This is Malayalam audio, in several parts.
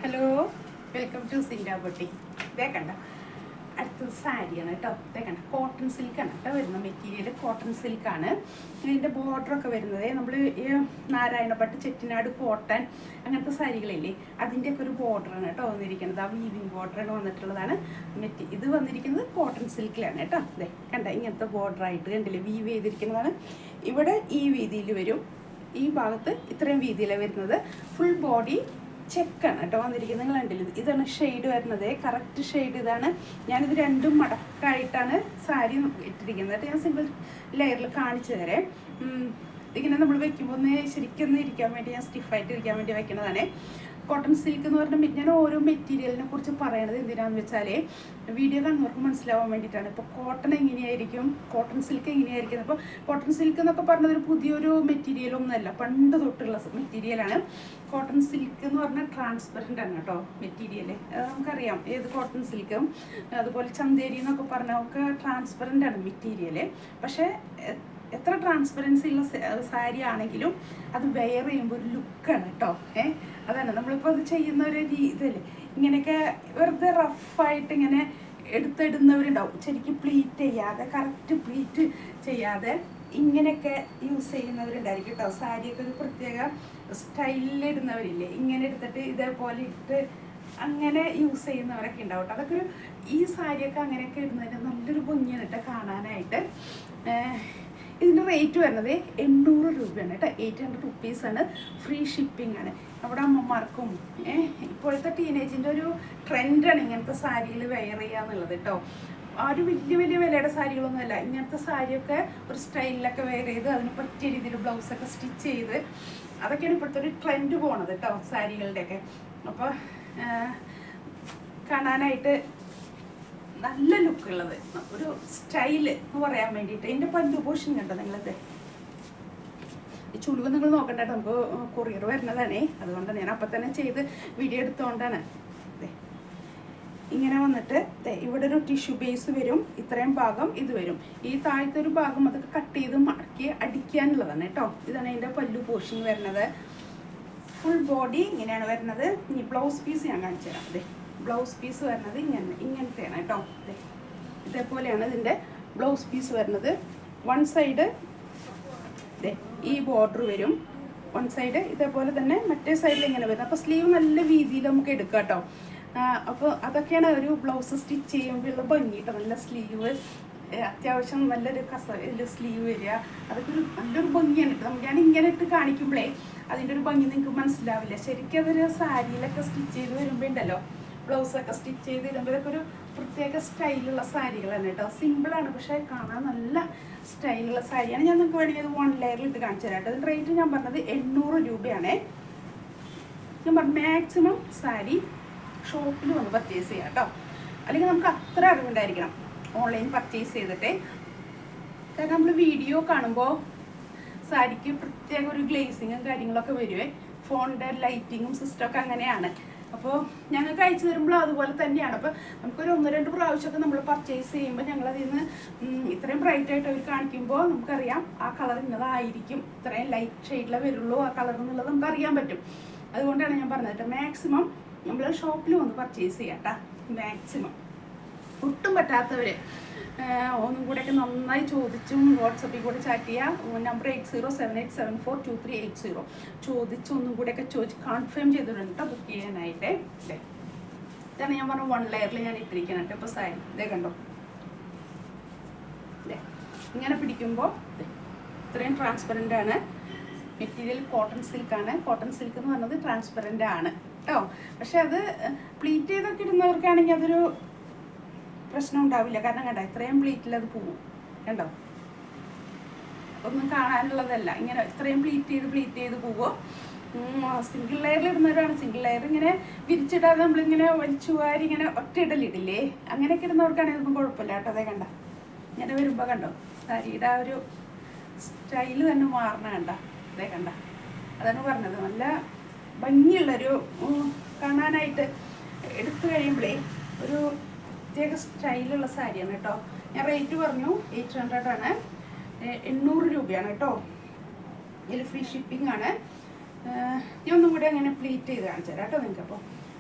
Hello, welcome to Sinda boutique. ഇതേ കണ്ട അടുത്തത് സാരിയാണ് കേട്ടോ. ഇതേ കണ്ട കോട്ടൺ സിൽക്കാണ് കേട്ടോ വരുന്ന മെറ്റീരിയൽ. കോട്ടൺ സിൽക്കാണ്. ഇതിൻ്റെ ബോർഡറൊക്കെ വരുന്നത് നമ്മൾ ഈ നാരായണപട്ട്, ചെട്ടിനാട് കോട്ടൺ അങ്ങനത്തെ സാരികളില്ലേ, അതിൻ്റെയൊക്കെ ഒരു ബോർഡറാണ് കേട്ടോ വന്നിരിക്കുന്നത്. ആ വീവിങ് ബോർഡറാണ് വന്നിട്ടുള്ളതാണ്. ഇത് വന്നിരിക്കുന്നത് കോട്ടൺ സിൽക്കിലാണ് കേട്ടോ. അതെ കണ്ട ഇങ്ങനത്തെ ബോർഡറായിട്ട് കണ്ടില്ലേ, വീവ് ചെയ്തിരിക്കുന്നതാണ്. ഇവിടെ ഈ വീതിയിൽ വരും, ഈ ഭാഗത്ത് ഇത്രയും വീതിയിലാണ് വരുന്നത്. ഫുൾ ബോഡി ചെക്കാണ് കേട്ടോ വന്നിരിക്കുന്നത്. നിങ്ങൾ കണ്ടില്ല, ഇതാണ് ഷെയ്ഡ് വരുന്നത്. കറക്റ്റ് ഷെയ്ഡ് ഇതാണ്. ഞാനിത് രണ്ടും മടക്കായിട്ടാണ് സാരി ഇട്ടിരിക്കുന്നത് കേട്ടോ. ഞാൻ സിംഗിൾ ലെയറിൽ കാണിച്ചു തരാം. ഇങ്ങനെ നമ്മൾ വെക്കുമ്പോൾ ഒന്ന് ശരിക്കും ഇരിക്കാൻ വേണ്ടി, ഞാൻ സ്റ്റിഫായിട്ട് ഇരിക്കാൻ വേണ്ടി വെക്കുന്നതാണ്. കോട്ടൺ സിൽക്ക് എന്ന് പറഞ്ഞാൽ ഞാൻ ഓരോ മെറ്റീരിയലിനെ കുറിച്ച് പറയണത് എന്തിനാണെന്ന് വെച്ചാൽ വീഡിയോ കാണുന്നവർക്ക് മനസ്സിലാവാൻ വേണ്ടിയിട്ടാണ്. ഇപ്പോൾ കോട്ടൺ എങ്ങനെയായിരിക്കും, കോട്ടൺ സിൽക്ക് എങ്ങനെയായിരിക്കും. അപ്പോൾ കോട്ടൺ സിൽക്ക് എന്നൊക്കെ പറഞ്ഞത് ഒരു പുതിയൊരു മെറ്റീരിയലൊന്നുമല്ല, പണ്ട് തൊട്ടുള്ള മെറ്റീരിയലാണ്. കോട്ടൺ സിൽക്ക് എന്ന് പറഞ്ഞാൽ ട്രാൻസ്പെറൻ്റ് ആണ് കേട്ടോ മെറ്റീരിയൽ. നമുക്കറിയാം ഏത് കോട്ടൺ സിൽക്കും അതുപോലെ ചന്തേരി എന്നൊക്കെ പറഞ്ഞാൽ ഒക്കെ ട്രാൻസ്പെറൻ്റ് ആണ് മെറ്റീരിയൽ. പക്ഷേ എത്ര ട്രാൻസ്പെറൻസി ഉള്ള സാരി ആണെങ്കിലും അത് വെയർ ചെയ്യുമ്പോൾ ഒരു ലുക്കാണ് കേട്ടോ. അതാണ് നമ്മളിപ്പോൾ അത് ചെയ്യുന്ന ഒരു ഇതല്ലേ, ഇങ്ങനെയൊക്കെ വെറുതെ റഫായിട്ട് ഇങ്ങനെ എടുത്തിടുന്നവരുണ്ടാവും. ശരിക്കും പ്ലീറ്റ് ചെയ്യാതെ, കറക്റ്റ് പ്ലീറ്റ് ചെയ്യാതെ ഇങ്ങനെയൊക്കെ യൂസ് ചെയ്യുന്നവരുണ്ടായിരിക്കും കേട്ടോ. സാരിയൊക്കെ ഒരു പ്രത്യേക സ്റ്റൈലിലിടുന്നവരില്ലേ, ഇങ്ങനെ എടുത്തിട്ട് ഇതേപോലെ ഇട്ട് അങ്ങനെ യൂസ് ചെയ്യുന്നവരൊക്കെ ഉണ്ടാവും കേട്ടോ. അതൊക്കെ ഈ സാരിയൊക്കെ അങ്ങനെയൊക്കെ ഇടുന്നതിന് നല്ലൊരു ഭംഗിയാണ് കേട്ടോ കാണാനായിട്ട്. ഇതിൻ്റെ റേറ്റ് വരുന്നത് 800 രൂപയാണ് കേട്ടോ. 800 റുപ്പീസാണ്. ഫ്രീ ഷിപ്പിംഗ് ആണ്. അവിടെ അമ്മമാർക്കും ഇപ്പോഴത്തെ ടീനേജിൻ്റെ ഒരു ട്രെൻഡാണ് ഇങ്ങനത്തെ സാരികൾ വെയർ ചെയ്യുക എന്നുള്ളത് കേട്ടോ. ആ ഒരു വലിയ വലിയ വിലയുടെ സാരികളൊന്നുമല്ല. ഇങ്ങനത്തെ സാരിയൊക്കെ ഒരു സ്റ്റൈലിലൊക്കെ വെയർ ചെയ്ത് അതിന് പറ്റിയ രീതിയിൽ ബ്ലൗസൊക്കെ സ്റ്റിച്ച് ചെയ്ത് അതൊക്കെയാണ് ഇപ്പോഴത്തെ ഒരു ട്രെൻഡ് പോണത് കേട്ടോ സാരികളുടെയൊക്കെ. അപ്പോൾ കാണാനായിട്ട് നല്ല ലുക്കുള്ളത് ഒരു സ്റ്റൈല് എന്ന് പറയാൻ വേണ്ടിയിട്ട്. ഇതിൻ്റെ പല്ലു പോർഷൻ കണ്ടോ നിങ്ങളത്, ഈ ചുളിവ് നിങ്ങൾ നോക്കണ്ട കേട്ടോ. നമുക്ക് കൊറിയർ വരുന്നതാണേ, അതുകൊണ്ടാണ് ഞാൻ അപ്പം തന്നെ ചെയ്ത് വീഡിയോ എടുത്തുകൊണ്ടാണ്. ഇങ്ങനെ വന്നിട്ട് ഇവിടെ ഒരു ടിഷ്യൂ ബേസ് വരും, ഇത്രയും ഭാഗം ഇത് വരും. ഈ താഴത്തെ ഒരു ഭാഗം അതൊക്കെ കട്ട് ചെയ്ത് മടക്കി അടിക്കാനുള്ളതാണ് കേട്ടോ. ഇതാണ് അതിൻ്റെ പല്ലു പോർഷൻ വരുന്നത്. ഫുൾ ബോഡി ഇങ്ങനെയാണ് വരുന്നത്. ഇനി ബ്ലൗസ് പീസ് ഞാൻ കാണിച്ചു തരാം. അതെ ബ്ലൗസ് പീസ് വരുന്നത് ഇങ്ങനത്തെയാണ് കേട്ടോ. ഇതേപോലെയാണ് ഇതിൻ്റെ ബ്ലൗസ് പീസ് വരുന്നത്. വൺ സൈഡ് ഈ ബോർഡർ വരും, വൺ സൈഡ് ഇതേപോലെ തന്നെ മറ്റേ സൈഡിൽ ഇങ്ങനെ വരും. അപ്പോൾ സ്ലീവ് നല്ല വീതിയിൽ നമുക്ക് എടുക്കാം കേട്ടോ. അപ്പോൾ അതൊക്കെയാണ് ഒരു ബ്ലൗസ് സ്റ്റിച്ച് ചെയ്യുമ്പോഴുള്ള ഭംഗി കേട്ടോ. നല്ല സ്ലീവ്, അത്യാവശ്യം നല്ലൊരു സ്ലീവ് വരിക, അതൊക്കെ ഒരു നല്ലൊരു ഭംഗിയാണ് കേട്ടോ. ഞാൻ ഇങ്ങനെ ഇട്ട് കാണിക്കുമ്പോഴേ അതിൻ്റെ ഒരു ഭംഗി നിങ്ങൾക്ക് മനസ്സിലാവില്ല. ശരിക്കും അതൊരു സാരിയിലൊക്കെ സ്റ്റിച്ച് ചെയ്ത് വരുമ്പോൾ ഉണ്ടല്ലോ, ബ്ലൗസൊക്കെ സ്റ്റിച്ച് ചെയ്ത് ഇടുമ്പോൾ ഇതൊക്കെ ഒരു പ്രത്യേക സ്റ്റൈലുള്ള സാരികളാണ് കേട്ടോ. സിമ്പിളാണ് പക്ഷേ കാണാൻ നല്ല സ്റ്റൈലുള്ള സാരിയാണ്. ഞാൻ നിങ്ങൾക്ക് വേണമെങ്കിൽ അത് 1 ലെയറിൽ ഇട്ട് കാണിച്ചു തരാം കേട്ടോ. അതിൻ്റെ റേറ്റ് ഞാൻ പറഞ്ഞത് 800 രൂപയാണേ. ഞാൻ പറഞ്ഞു മാക്സിമം സാരി ഷോപ്പിൽ വന്ന് പർച്ചേസ് ചെയ്യാം കേട്ടോ. അല്ലെങ്കിൽ നമുക്ക് അത്ര അറിവുണ്ടായിരിക്കണം ഓൺലൈൻ പർച്ചേസ് ചെയ്തിട്ട്. കാരണം നമ്മൾ വീഡിയോ കാണുമ്പോൾ സാരിക്ക് പ്രത്യേക ഒരു ഗ്ലേസിങ്ങും കാര്യങ്ങളൊക്കെ വരുവേ. ഫോണിൻ്റെ ലൈറ്റിങ്ങും സിസ്റ്റമൊക്കെ അങ്ങനെയാണ്. അപ്പോൾ ഞങ്ങൾക്ക് അയച്ചു തരുമ്പോൾ അതുപോലെ തന്നെയാണ്. അപ്പോൾ നമുക്കൊരു 1-2 പ്രാവശ്യമൊക്കെ നമ്മൾ പർച്ചേസ് ചെയ്യുമ്പോൾ ഞങ്ങളതിൽ നിന്ന് ഇത്രയും ബ്രൈറ്റായിട്ട് അവർ കാണിക്കുമ്പോൾ നമുക്കറിയാം ആ കളർ ഇന്നതായിരിക്കും, ഇത്രയും ലൈറ്റ് ഷെയ്ഡിലേ വരുള്ളൂ ആ കളർ എന്നുള്ളത് നമുക്ക് അറിയാൻ പറ്റും. അതുകൊണ്ടാണ് ഞാൻ പറഞ്ഞത് മാക്സിമം നമ്മൾ ഷോപ്പിൽ വന്ന് പർച്ചേസ് ചെയ്യാം കേട്ടോ. മാക്സിമം ഒട്ടും പറ്റാത്തവർ ഒന്നും കൂടെയൊക്കെ നന്നായി ചോദിച്ചും വാട്സപ്പിൽ കൂടെ ചാറ്റ് ചെയ്യുക. നമ്പർ 8078742380 ചോദിച്ച് ഒന്നും കൂടെയൊക്കെ ചോദിച്ച് കൺഫേം ചെയ്തിട്ടുണ്ട് കേട്ടോ ബുക്ക് ചെയ്യാനായിട്ട്. അല്ലേ, ഇതാണ് ഞാൻ പറഞ്ഞ 1 ലെയറിൽ ഞാൻ ഇട്ടിരിക്കണം കേട്ടോ. ഇപ്പോൾ സാരി ഇതേ കണ്ടോ, അല്ലേ ഇങ്ങനെ പിടിക്കുമ്പോൾ ഇത്രയും ട്രാൻസ്പെറൻ്റ് ആണ് മെറ്റീരിയൽ. കോട്ടൺ സിൽക്കാണ്. കോട്ടൺ സിൽക്ക് എന്ന് പറഞ്ഞത് ട്രാൻസ്പെറൻ്റ് ആണ് കേട്ടോ. പക്ഷെ അത് പ്ലീറ്റ് ചെയ്തൊക്കെ ഇടുന്നവർക്കാണെങ്കിൽ അതൊരു പ്രശ്നം ഉണ്ടാവില്ല. കാരണം കണ്ടോ ഇത്രയും പ്ലീറ്റിൽ അത് പോവും കണ്ടോ, ഒന്നും കാണാനുള്ളതല്ല. ഇങ്ങനെ ഇത്രയും പ്ലീറ്റ് ചെയ്ത് പോവുമോ. സിംഗിൾ ലെയറിൽ ഇടുന്നവരാണ്. സിംഗിൾ ലെയർ ഇങ്ങനെ വിരിച്ചിടാതെ നമ്മളിങ്ങനെ വലിച്ചു വാരി ഇങ്ങനെ ഒറ്റയിടലിടില്ലേ, അങ്ങനെയൊക്കെ ഇടുന്നവർക്കാണെങ്കിൽ ഒന്നും കുഴപ്പമില്ല കേട്ടോ. അതേ കണ്ട ഇങ്ങനെ വരുമ്പോൾ കണ്ടോ സാരിയുടെ ആ ഒരു സ്റ്റൈല് തന്നെ മാറണ കണ്ട. അതേ കണ്ട, അതാണ് പറഞ്ഞത്. നല്ല ഭംഗിയുള്ളൊരു കാണാനായിട്ട് എടുത്തു കഴിയുമ്പോഴേ ഒരു പ്രത്യേക സ്റ്റൈലുള്ള സാരിയാണ് കേട്ടോ. ഞാൻ റേറ്റ് പറഞ്ഞു 800 ആണ്. 800 രൂപയാണ് കേട്ടോ. ഇതിൽ ഫ്രീ ഷിപ്പിംഗ് ആണ്. ഞാൻ ഒന്നും കൂടി അങ്ങനെ പ്ലീറ്റ് ചെയ്ത് കാണിച്ചു തരാം കേട്ടോ നിങ്ങൾക്ക്.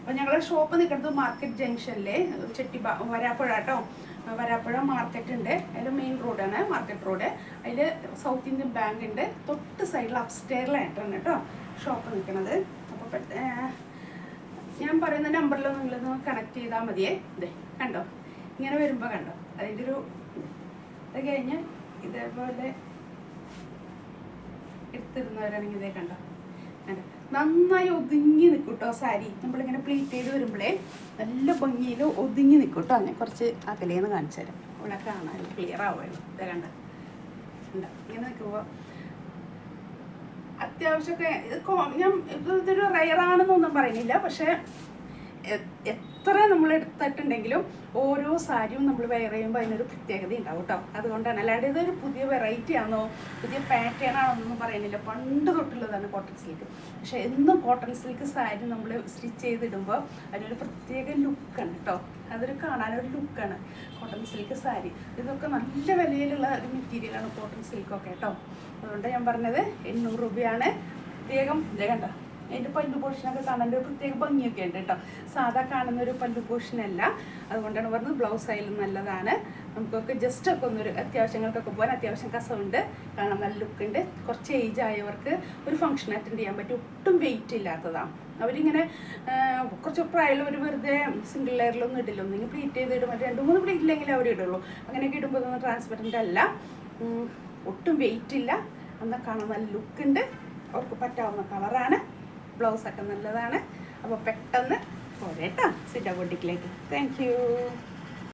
അപ്പോൾ ഞങ്ങളുടെ ഷോപ്പ് നിൽക്കുന്നത് മാർക്കറ്റ് ജംഗ്ഷനിലെ വരാപ്പുഴ കേട്ടോ. വരാപ്പുഴ മാർക്കറ്റ് ഉണ്ട്, അതിൽ മെയിൻ റോഡാണ് മാർക്കറ്റ് റോഡ്. അതിൽ സൗത്ത് ഇന്ത്യൻ ബാങ്ക് ഉണ്ട്, തൊട്ട് സൈഡിൽ അപ്സ്റ്റെയറിലായിട്ടാണ് കേട്ടോ ഷോപ്പ് നിൽക്കുന്നത്. അപ്പോൾ ഞാൻ പറയുന്ന നമ്പറിൽ നിങ്ങളൊന്ന് കണക്ട് ചെയ്താൽ മതിയേ. ഇതേ കണ്ടോ, ഇങ്ങനെ വരുമ്പോൾ കണ്ടോ അതിൻ്റെ ഒരു അത് കഴിഞ്ഞ് ഇതേപോലെ എടുത്തിരുന്നവരാണെങ്കിൽ ഇതേ കണ്ടോ നന്നായി ഒതുങ്ങി നിൽക്കും കേട്ടോ സാരി. നമ്മളിങ്ങനെ പ്ലീറ്റ് ചെയ്ത് വരുമ്പോഴേ നല്ല ഭംഗിയിൽ ഒതുങ്ങി നിൽക്കും കേട്ടോ. ഞാൻ കുറച്ച് അകലേന്ന് കാണിച്ചു തരാം, ഇവിടെ കാണാൻ ക്ലിയർ ആവുമല്ലോ. ഇതേ കണ്ടോ ഇങ്ങനെ നിൽക്കുമ്പോൾ അത്യാവശ്യമൊക്കെ ഞാൻ ഇതൊരു റയറാണെന്നൊന്നും പറയുന്നില്ല, പക്ഷേ എത്ര നമ്മൾ എടുത്തിട്ടുണ്ടെങ്കിലും ഓരോ സാരിയും നമ്മൾ വെയർ ചെയ്യുമ്പോൾ അതിനൊരു പ്രത്യേകത ഉണ്ടാവും കേട്ടോ. അതുകൊണ്ടാണ്, അല്ലാണ്ട് ഇതൊരു പുതിയ വെറൈറ്റി ആണോ പുതിയ പാറ്റേൺ ആണോ എന്നൊന്നും പറയുന്നില്ല. പണ്ട് തൊട്ടുള്ളതാണ് കോട്ടൺ സിൽക്ക്. പക്ഷേ എന്നും കോട്ടൺ സിൽക്ക് സാരി നമ്മൾ സ്റ്റിച്ച് ചെയ്തിടുമ്പോൾ അതിനൊരു പ്രത്യേക ലുക്കാണ് കേട്ടോ. അതൊരു കാണാനൊരു ലുക്കാണ് കോട്ടൺ സിൽക്ക് സാരി. ഇതൊക്കെ നല്ല വിലയിലുള്ള ഒരു മെറ്റീരിയലാണ് കോട്ടൺ സിൽക്കൊക്കെ കേട്ടോ. അതുകൊണ്ട് ഞാൻ പറഞ്ഞത് 800 രൂപയാണ്. പ്രത്യേകം കണ്ടോ അതിൻ്റെ പല്ലു പോർഷനൊക്കെ കാണാൻ ഒരു പ്രത്യേക ഭംഗിയൊക്കെ ഉണ്ട് കേട്ടോ. സാധാ കാണുന്ന ഒരു പല്ലു പോർഷനല്ല. അതുകൊണ്ടാണ് പറഞ്ഞത് ബ്ലൗസ് ആയാലും നല്ലതാണ്. നമുക്കൊക്കെ ജസ്റ്റ് ഒക്കെ ഒന്നൊരു അത്യാവശ്യങ്ങൾക്കൊക്കെ പോകാൻ അത്യാവശ്യം കസവുണ്ട്, കാണാൻ നല്ല ലുക്കുണ്ട്. കുറച്ച് ഏജ് ആയവർക്ക് ഒരു ഫംഗ്ഷൻ അറ്റൻഡ് ചെയ്യാൻ പറ്റും. ഒട്ടും വെയിറ്റ് ഇല്ലാത്തതാണ്. അവരിങ്ങനെ കുറച്ച് പ്രായമുള്ളവർ വെറുതെ സിംഗിൾ ലെയറിലൊന്നും ഇടില്ല, ഒന്നെങ്കിൽ പ്ലീറ്റ് ചെയ്ത് ഇടും, 2-3 പ്ലീറ്റ് ഇല്ലെങ്കിൽ അവർ ഇടുള്ളൂ. അങ്ങനെയൊക്കെ ഇടുമ്പോൾ ഇതൊന്നും ട്രാൻസ്പെറൻ്റ് അല്ല, ഒട്ടും വെയിറ്റ് ഇല്ല, എന്നാൽ കാണാൻ നല്ല ലുക്കുണ്ട്. അവർക്ക് പറ്റാവുന്ന കളറാണ്, ബ്ലൗസൊക്കെ നല്ലതാണ്. അപ്പോൾ പെട്ടെന്ന് പോരേട്ടോ സിൻഡ ബൊട്ടിക്കിലേക്ക്. Thank U.